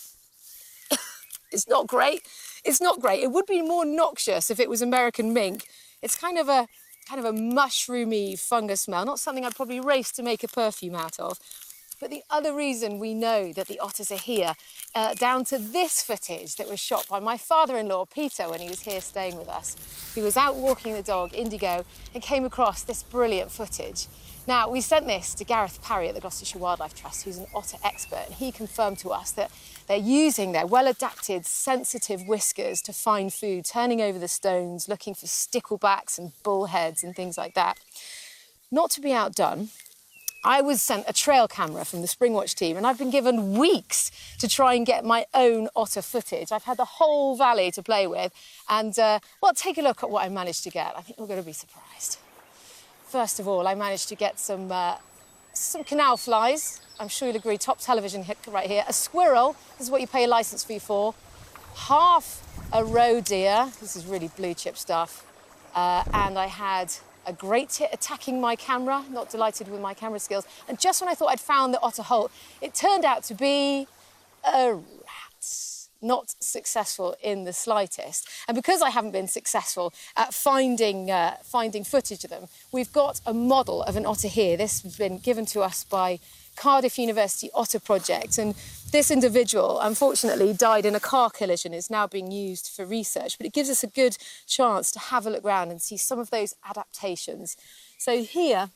S3: It's not great. It's not great. It would be more noxious if it was American mink. It's kind of a mushroomy fungus smell, not something I'd probably race to make a perfume out of. But the other reason we know that the otters are here, down to this footage that was shot by my father-in-law, Peter, when he was here staying with us. He was out walking the dog, Indigo, and came across this brilliant footage. Now, we sent this to Gareth Parry at the Gloucestershire Wildlife Trust, who's an otter expert, and he confirmed to us that they're using their well-adapted, sensitive whiskers to find food, turning over the stones, looking for sticklebacks and bullheads and things like that. Not to be outdone, I was sent a trail camera from the Springwatch team, and I've been given weeks to try and get my own otter footage. I've had the whole valley to play with, and well, take a look at what I managed to get. I think we're going to be surprised. First of all, I managed to get some canal flies. I'm sure you'll agree, top television hit right here. A squirrel, this is what you pay a licence fee for. Half a roe deer, this is really blue chip stuff. And I had a great tit attacking my camera, not delighted with my camera skills. And just when I thought I'd found the otter holt, it turned out to be a rat. Not successful in the slightest. And because I haven't been successful at finding footage of them, we've got a model of an otter here. This has been given to us by Cardiff University Otter Project, and this individual unfortunately died in a car collision, is now being used for research, but it gives us a good chance to have a look around and see some of those adaptations. So here,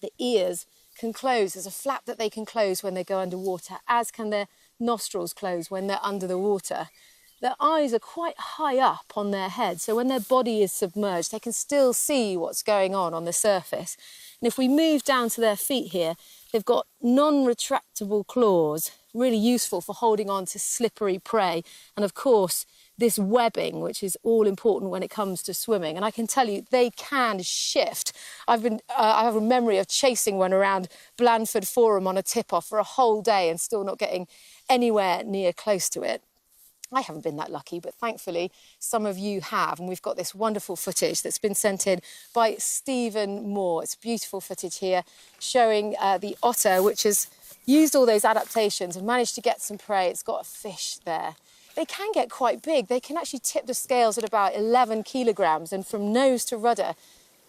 S3: the ears can close. There's a flap that they can close when they go underwater, as can their nostrils close when they're under the water. Their eyes are quite high up on their head, so when their body is submerged, they can still see what's going on the surface. And if we move down to their feet here, they've got non-retractable claws, really useful for holding on to slippery prey. And of course, this webbing, which is all important when it comes to swimming. And I can tell you, they can shift. I have a memory of chasing one around Blandford Forum on a tip-off for a whole day and still not getting anywhere near close to it. I haven't been that lucky, but thankfully some of you have, and we've got this wonderful footage that's been sent in by Stephen Moore. It's beautiful footage here showing the otter, which has used all those adaptations and managed to get some prey. It's got a fish there. They can get quite big. They can actually tip the scales at about 11 kilograms, and from nose to rudder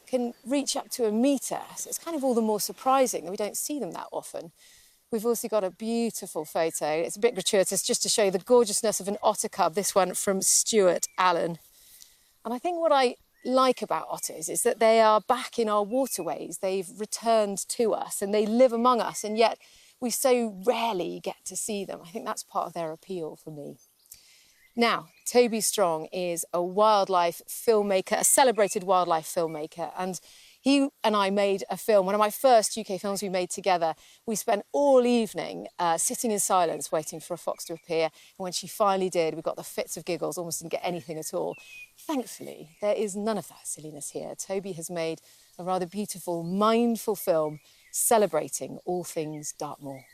S3: can reach up to 1 metre. So it's kind of all the more surprising that we don't see them that often. We've also got a beautiful photo. It's a bit gratuitous just to show you the gorgeousness of an otter cub, this one from Stuart Allen. And I think what I like about otters is that they are back in our waterways. They've returned to us and they live among us, and yet we so rarely get to see them. I think that's part of their appeal for me. Now, Toby Strong is a wildlife filmmaker, a celebrated wildlife filmmaker, and he and I made a film, one of my first UK films we made together. We spent all evening sitting in silence waiting for a fox to appear. And when she finally did, we got the fits of giggles, almost didn't get anything at all. Thankfully, there is none of that silliness here. Toby has made a rather beautiful, mindful film celebrating all things Dartmoor.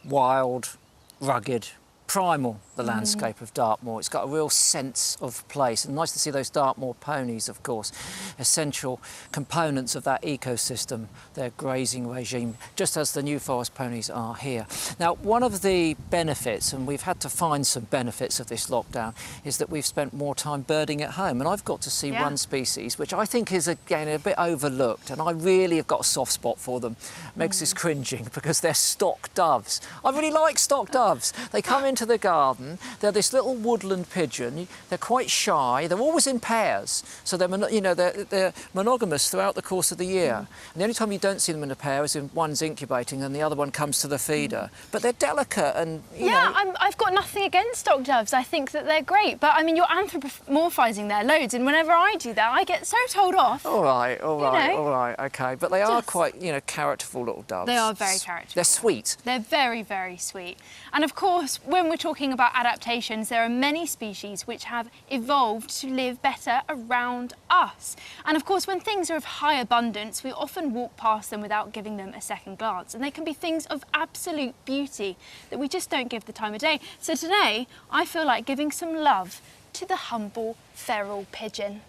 S1: wild, rugged, primal, the landscape of Dartmoor. It's got a real sense of place. And nice to see those Dartmoor ponies, of course, essential components of that ecosystem, their grazing regime, just as the New Forest ponies are here. Now, one of the benefits, and we've had to find some benefits of this lockdown, is that we've spent more time birding at home. And I've got to see one species, which I think is, again, a bit overlooked. And I really have got a soft spot for them. Megs is cringing because they're stock doves. I really like stock doves. They come into the garden. They're this little woodland pigeon. They're quite shy. They're always in pairs, so they're monogamous throughout the course of the year. And the only time you don't see them in a pair is when one's incubating and the other one comes to the feeder. But they're delicate and you know.
S5: I've got nothing against stock doves. I think that they're great. But I mean, you're anthropomorphising their loads, and whenever I do that, I get so told off.
S1: All right, okay. But they are quite, characterful little doves.
S5: They are very characterful.
S1: They're sweet.
S5: They're very, very sweet. And of course, when we're talking about adaptations, there are many species which have evolved to live better around us. And of course, when things are of high abundance, we often walk past them without giving them a second glance. And they can be things of absolute beauty that we just don't give the time of day. So today, I feel like giving some love to the humble feral pigeon.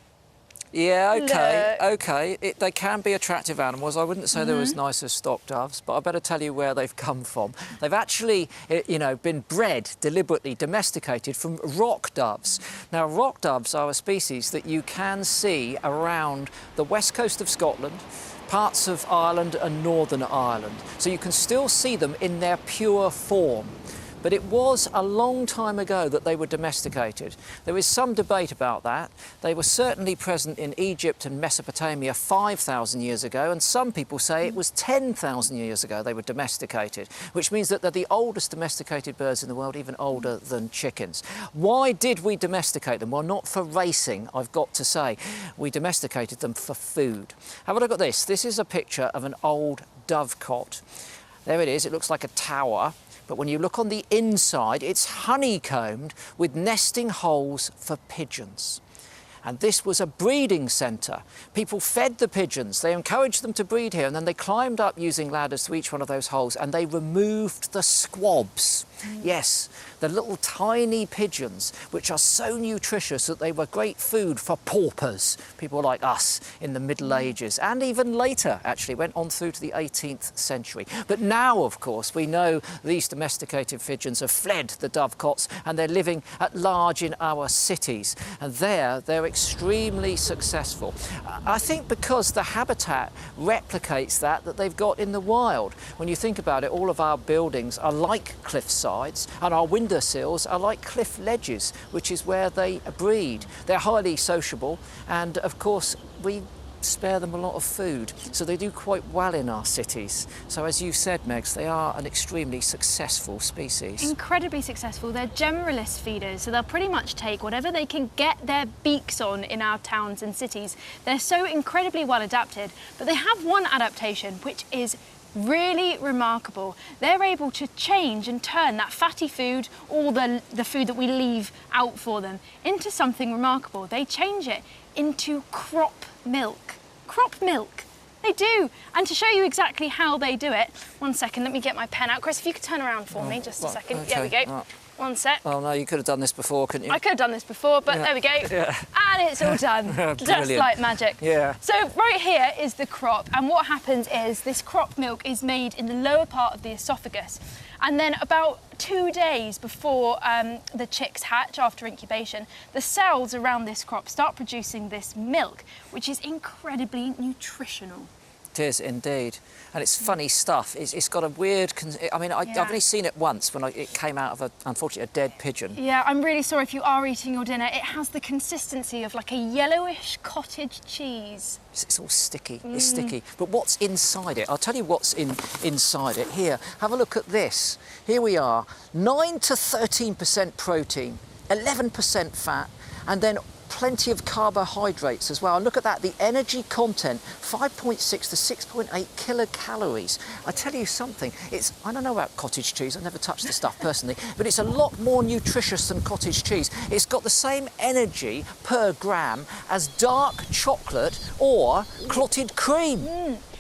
S1: Yeah, okay. They can be attractive animals. I wouldn't say they're as nice as stock doves, but I better tell you where they've come from. They've actually, been bred, deliberately domesticated from rock doves. Now, rock doves are a species that you can see around the west coast of Scotland, parts of Ireland and Northern Ireland. So you can still see them in their pure form. But it was a long time ago that they were domesticated. There is some debate about that. They were certainly present in Egypt and Mesopotamia 5,000 years ago, and some people say it was 10,000 years ago they were domesticated, which means that they're the oldest domesticated birds in the world, even older than chickens. Why did we domesticate them? Well, not for racing, I've got to say. We domesticated them for food. Have a look at this. This is a picture of an old dovecot. There it is. It looks like a tower. But when you look on the inside, it's honeycombed with nesting holes for pigeons. And this was a breeding centre. People fed the pigeons, they encouraged them to breed here, and then they climbed up using ladders to each one of those holes and they removed the squabs. Yes, the little tiny pigeons, which are so nutritious that they were great food for paupers, people like us in the Middle Ages, and even later, actually, went on through to the 18th century. But now, of course, we know these domesticated pigeons have fled the dovecots and they're living at large in our cities. And they're extremely successful. I think because the habitat replicates that they've got in the wild. When you think about it, all of our buildings are like cliff sides and our windowsills are like cliff ledges, which is where they breed. They're highly sociable and, of course, we spare them a lot of food, so they do quite well in our cities. So as you said, Megs, they are an extremely successful species.
S5: Incredibly successful. They're generalist feeders, so they'll pretty much take whatever they can get their beaks on in our towns and cities. They're so incredibly well adapted, but they have one adaptation which is really remarkable. They're able to change and turn that fatty food, or the food that we leave out for them, into something remarkable. They change it into crop milk. Crop milk. They do. And to show you exactly how they do it, 1 second, let me get my pen out. Chris, if you could turn around for me, just a second.
S1: Okay.
S5: There we go.
S1: Right.
S5: 1 sec.
S1: Oh no, you could have done this before, couldn't you?
S5: I could have done this before, but there we go.
S1: Yeah.
S5: And it's all done. Just like magic.
S1: Yeah.
S5: So right here is the crop, and what happens is this crop milk is made in the lower part of the esophagus. And then about 2 days before the chicks hatch after incubation, the cells around this crop start producing this milk, which is incredibly nutritional.
S1: It is indeed, and it's funny stuff. It's got a weird. I've only seen it once when it came out of unfortunately a dead pigeon.
S5: Yeah, I'm really sorry if you are eating your dinner. It has the consistency of like a yellowish cottage cheese.
S1: It's all sticky. It's sticky. But what's inside it? I'll tell you what's inside it. Here, have a look at this. Here we are: 9 to 13% protein, 11% fat, and then plenty of carbohydrates as well. And look at that, the energy content, 5.6 to 6.8 kilocalories. I tell you something, I don't know about cottage cheese, I've never touched the stuff personally, but it's a lot more nutritious than cottage cheese. It's got the same energy per gram as dark chocolate or clotted cream.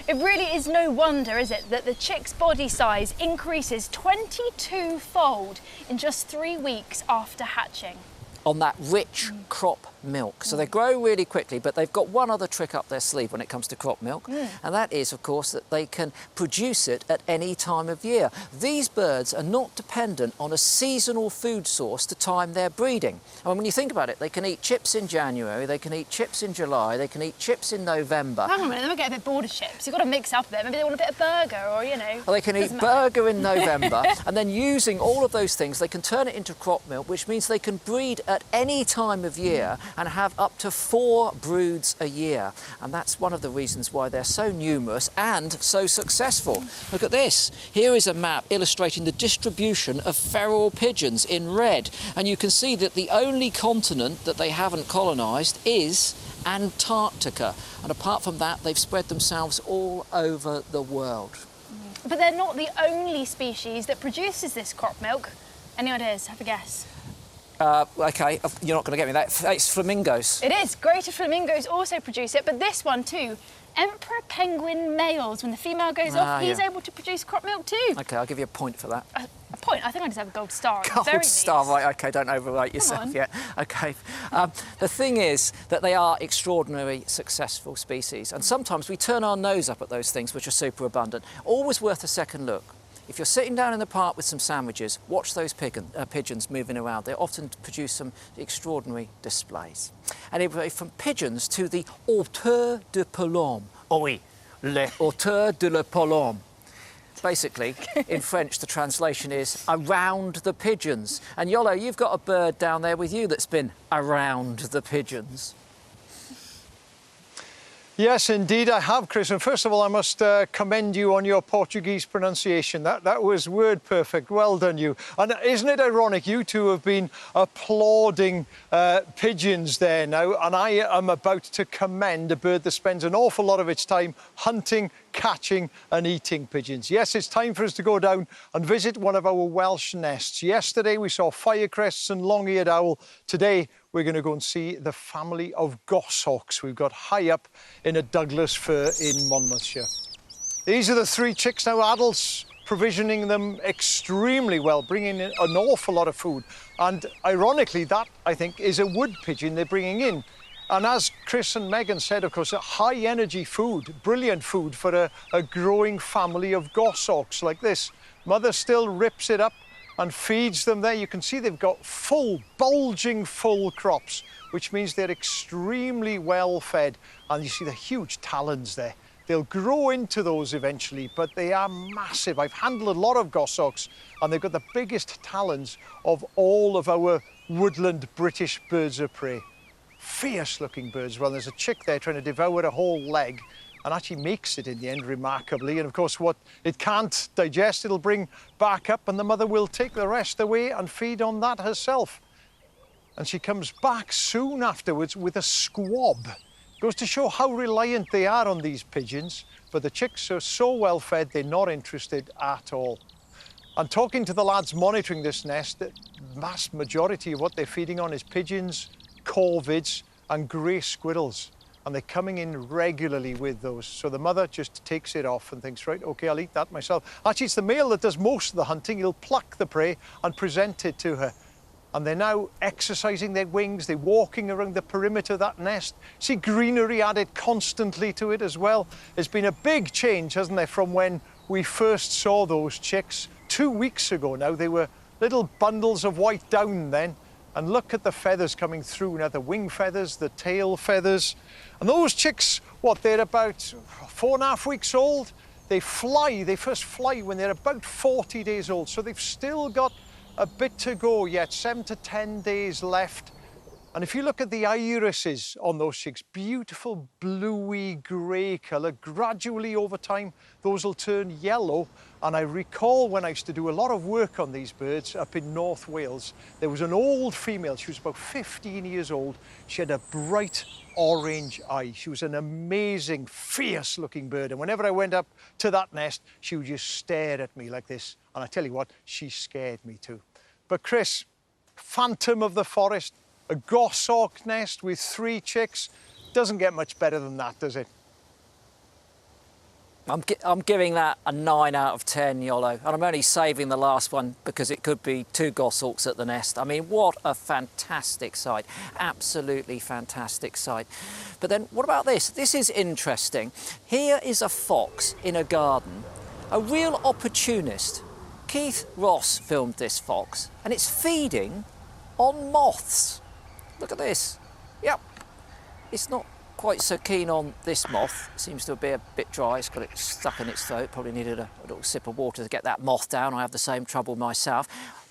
S5: It It really is no wonder, is it, that the chick's body size increases 22-fold in just 3 weeks after hatching.
S1: On that rich crop milk. So they grow really quickly, but they've got one other trick up their sleeve when it comes to crop milk, and that is, of course, that they can produce it at any time of year. These birds are not dependent on a seasonal food source to time their breeding. And when you think about it, they can eat chips in January, they can eat chips in July, they can eat chips in November.
S5: Hang on a minute, they might get a bit bored of chips. You've got to mix up a bit. Maybe they want a bit of burger or, you know.
S1: Well, they can eat burger in November, and then using all of those things, they can turn it into crop milk, which means they can breed at any time of year and have up to 4 broods a year. And that's one of the reasons why they're so numerous and so successful. Look at this. Here is a map illustrating the distribution of feral pigeons in red. And you can see that the only continent that they haven't colonised is Antarctica. And apart from that, they've spread themselves all over the world.
S5: But they're not the only species that produces this crop milk. Any ideas? Have a guess.
S1: OK, you're not going to get me that. It's flamingos.
S5: It is. Greater flamingos also produce it, but this one too. Emperor penguin males, when the female goes off, he's able to produce crop milk too.
S1: OK, I'll give you a point for that.
S5: A point? I think I deserve a gold star.
S1: Gold star, right, OK, don't overrate yourself yet. OK. The thing is that they are extraordinarily successful species, and sometimes we turn our nose up at those things which are super abundant. Always worth a second look. If you're sitting down in the park with some sandwiches, watch those pigeons moving around. They often produce some extraordinary displays. Anyway, from pigeons to the hauteur de Pologne. Oh oui, le hauteur de la Pologne. Basically, in French, the translation is around the pigeons. And Yolo, you've got a bird down there with you that's been around the pigeons.
S2: Yes, indeed I have, Chris. And first of all, I must commend you on your Portuguese pronunciation. That was word perfect. Well done, you. And isn't it ironic? You two have been applauding pigeons there now, and I am about to commend a bird that spends an awful lot of its time hunting, catching and eating pigeons. Yes, it's time for us to go down and visit one of our Welsh nests. Yesterday we saw firecrests and long-eared owl. Today we're going to go and see the family of goshawks we've got high up in a Douglas fir in Monmouthshire. These are the 3 chicks now, adults provisioning them extremely well, bringing in an awful lot of food. And ironically, that, I think, is a wood pigeon they're bringing in. And as Chris and Megan said, of course, a high-energy food, brilliant food for a growing family of goshawks like this. Mother still rips it up and feeds them there. You can see they've got full, bulging full crops, which means they're extremely well fed. And you see the huge talons there. They'll grow into those eventually, but they are massive. I've handled a lot of goshawks, and they've got the biggest talons of all of our woodland British birds of prey. Fierce-looking birds. Well, there's a chick there trying to devour a whole leg and actually makes it in the end, remarkably. And of course, what it can't digest, it'll bring back up, and the mother will take the rest away and feed on that herself. And she comes back soon afterwards with a squab. Goes to show how reliant they are on these pigeons, but the chicks are so well fed, they're not interested at all. And talking to the lads monitoring this nest, the vast majority of what they're feeding on is pigeons, corvids and grey squirrels. And they're coming in regularly with those. So the mother just takes it off and thinks, right, OK, I'll eat that myself. Actually, it's the male that does most of the hunting. He'll pluck the prey and present it to her. And they're now exercising their wings. They're walking around the perimeter of that nest. See greenery added constantly to it as well. There's been a big change, hasn't there, from when we first saw those chicks 2 weeks ago now. They were little bundles of white down then. And look at the feathers coming through now, the wing feathers, the tail feathers. And those chicks, what, they're about 4.5 weeks old. They first fly when they're about 40 days old. So they've still got a bit to go yet, 7 to 10 days left. And if you look at the irises on those chicks, beautiful bluey grey colour, gradually over time, those will turn yellow. And I recall when I used to do a lot of work on these birds up in North Wales, there was an old female, she was about 15 years old. She had a bright orange eye. She was an amazing, fierce looking bird. And whenever I went up to that nest, she would just stare at me like this. And I tell you what, she scared me too. But Chris, phantom of the forest, a goshawk nest with 3 chicks, doesn't get much better than that, does it?
S1: I'm giving that a 9 out of 10, Yolo, and I'm only saving the last one because it could be 2 goshawks at the nest. I mean, what a fantastic sight, absolutely fantastic sight. But then what about this? This is interesting. Here is a fox in a garden, a real opportunist. Keith Ross filmed this fox, and it's feeding on moths. Look at this. Yep, it's not quite so keen on this moth. It seems to be a bit dry. It's got it stuck in its throat. Probably needed a little sip of water to get that moth down. I have the same trouble myself.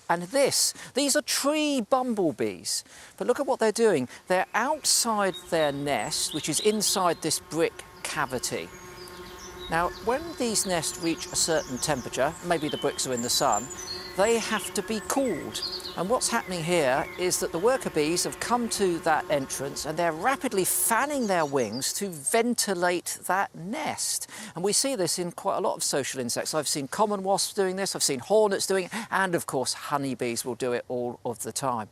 S1: And these are tree bumblebees. But look at what they're doing. They're outside their nest, which is inside this brick cavity. Now, when these nests reach a certain temperature, maybe the bricks are in the sun, they have to be cooled. And what's happening here is that the worker bees have come to that entrance and they're rapidly fanning their wings to ventilate that nest. And we see this in quite a lot of social insects. I've seen common wasps doing this, I've seen hornets doing it, and of course honeybees will do it all of the time.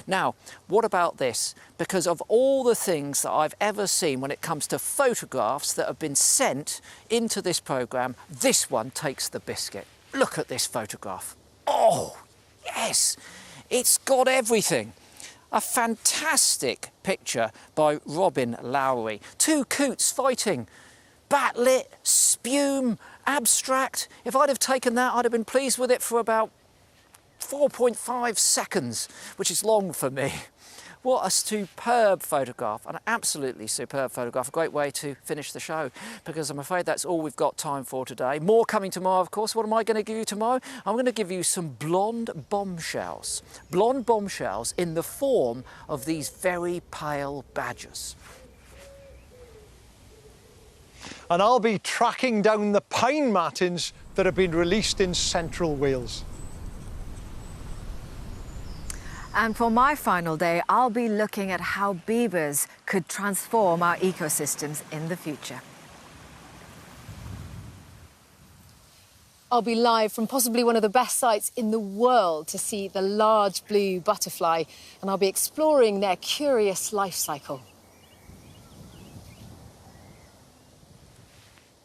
S1: Now, what about this? Because of all the things that I've ever seen when it comes to photographs that have been sent into this programme, this one takes the biscuit. Look at this photograph. Oh, yes, it's got everything. A fantastic picture by Robin Lowry. 2 coots fighting, backlit, spume, abstract. If I'd have taken that, I'd have been pleased with it for about 4.5 seconds, which is long for me. What a superb photograph, an absolutely superb photograph. A great way to finish the show, because I'm afraid that's all we've got time for today. More coming tomorrow, of course. What am I going to give you tomorrow? I'm going to give you some blonde bombshells. Blonde bombshells in the form of these very pale badgers.
S2: And I'll be tracking down the pine martins that have been released in central Wales.
S4: And for my final day, I'll be looking at how beavers could transform our ecosystems in the future.
S3: I'll be live from possibly one of the best sites in the world to see the large blue butterfly, and I'll be exploring their curious life cycle.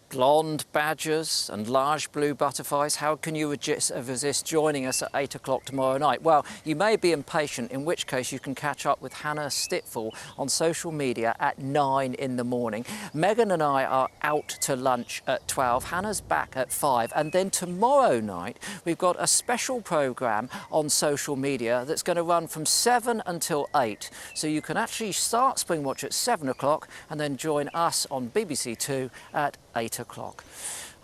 S1: Blonde badgers and large blue butterflies, how can you resist joining us at 8 o'clock tomorrow night? Well, you may be impatient, in which case you can catch up with Hannah Stitfall on social media at 9 in the morning. Megan and I are out to lunch at 12. Hannah's back at 5. And then tomorrow night, we've got a special programme on social media that's going to run from 7 until 8. So you can actually start Springwatch at 7 o'clock and then join us on BBC Two at 8 o'clock.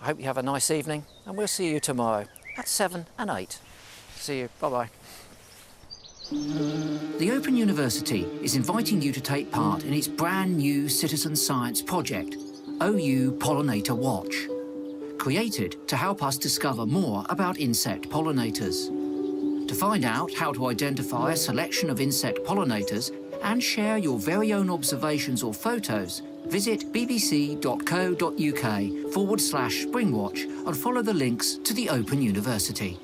S1: I hope you have a nice evening, and we'll see you tomorrow at 7 and 8. See you. Bye-bye.
S7: The Open University is inviting you to take part in its brand new citizen science project, OU Pollinator Watch, created to help us discover more about insect pollinators. To find out how to identify a selection of insect pollinators and share your very own observations or photos, visit bbc.co.uk/Springwatch and follow the links to the Open University.